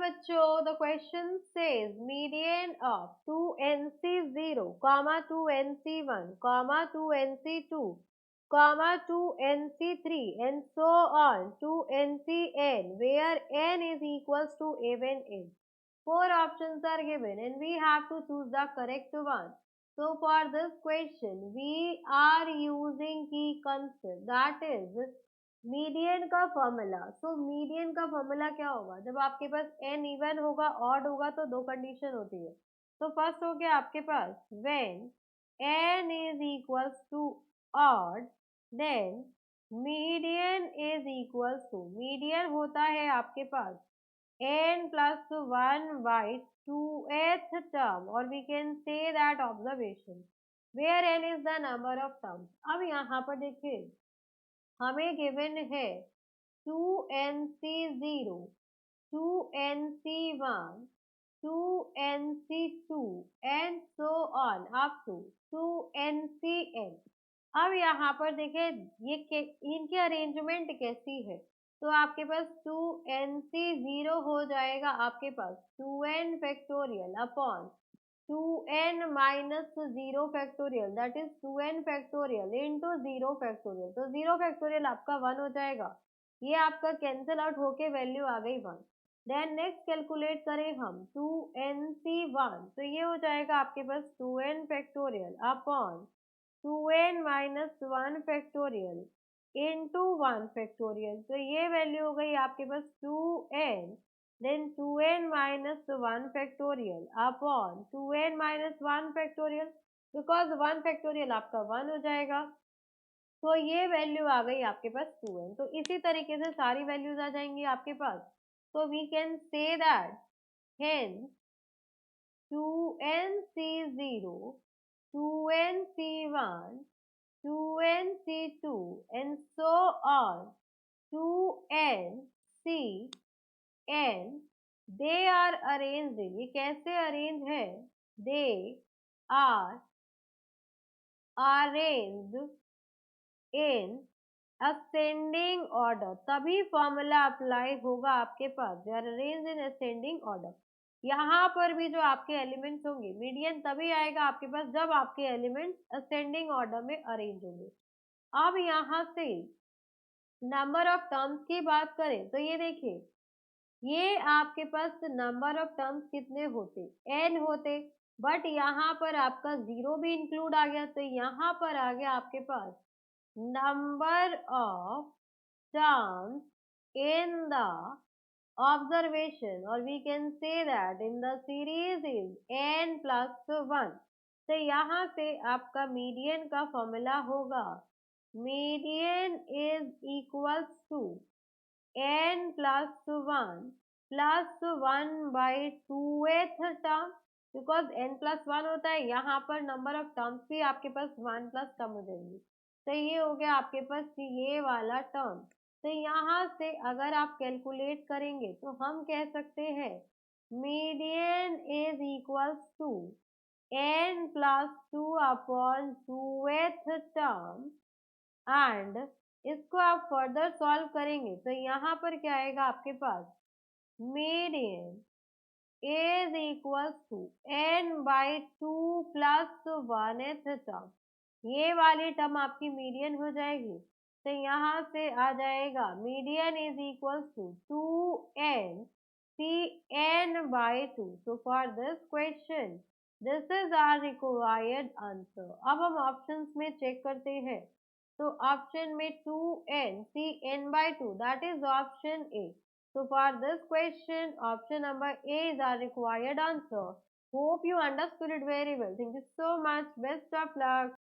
बच्चों, the question says median of 2nc0, 2nc1, 2nc2, 2nc3 and so on to ncn, where n is equals to even n. Four options are given and we have to choose the correct one. So for this question, we are using key concept, that is median का formula. So median का formula क्या होगा? जब आपके पास N even होगा, odd होगा, तो दो कंडीशन होती है. तो फर्स्ट हो गया आपके पास when n is equals to odd, then median is equals to, median होता है आपके पास n plus 1 by 2th term, or we can say that observation where n is the number of terms. अब यहाँ पर देखिए हमें गिवन है 2nc0, 2nc1, 2nc2 and so on up to 2ncn. अब यहाँ पर देखें ये इनकी अरेंजमेंट कैसी है. तो आपके पास 2nc0 हो जाएगा आपके पास 2n factorial upon 2n minus 0 factorial, that is 2n factorial into 0 factorial. तो 0 फैक्टोरियल आपका 1 हो जाएगा. ये आपका कैंसिल आउट होके वैल्यू आ गई 1. देन नेक्स्ट कैलकुलेट करें हम 2nc1, तो ये हो जाएगा आपके पास 2n factorial upon 2n minus 1 factorial into 1 factorial. तो ये वैल्यू हो गई आपके पास 2n, then 2n minus 1 factorial upon 2n minus 1 factorial, because 1 factorial आपका 1 हो जाएगा. तो ये वैल्यू आ गई आपके पास 2n. तो इसी तरीके से सारी वैल्यूज आ जाएंगी आपके पास. तो we can say that hence 2nc0, 2nc1, 2nc2 and so on 2nc and they are arranged in, ये कैसे अरेंज है? they are arranged in ascending order. तभी फॉर्मूला अप्लाई होगा आपके पास. they are arranged in ascending order. यहाँ पर भी जो आपके एलिमेंट्स होंगे, मीडियन तभी आएगा आपके पास जब आपके एलिमेंट्स असेंडिंग ऑर्डर में अरेंज होंगे. अब यहाँ से नंबर ऑफ टर्म्स की बात करें तो ये देखिए ये आपके पास नंबर ऑफ टर्म्स कितने होते? n होते. बट यहाँ पर आपका 0 भी इंक्लूड आ गया, तो यहाँ पर आ गया आपके पास number of terms in the observation, और we can say that in the series is n plus 1. तो यहाँ से आपका मीडियन का फॉर्मूला होगा median is equals to n plus 1 plus 1 by 2th term, because n plus 1 होता है. यहाँ पर नंबर ऑफ टर्म्स भी आपके पास 1 प्लस टर्म हो जाएंगी. तो ये हो गया आपके पास ये वाला टर्म. तो यहाँ से अगर आप कैलकुलेट करेंगे तो हम कह सकते हैं median is equals to n plus 2 upon 2th term. And इसको आप फर्दर सॉल्व करेंगे तो यहाँ पर क्या आएगा आपके पास median is equals to n by 2 plus 1th term. ये वाली टर्म आपकी मीडियन हो जाएगी. तो यहाँ से आ जाएगा median is equals to 2n cn by 2. So for this question this is our required answer. अब हम ऑप्शंस में चेक करते हैं. तो ऑप्शन में 2n cn by 2, that is option A. So for this question, option number A is our required answer. Hope you understood it very well. Thank you so much. Best of luck.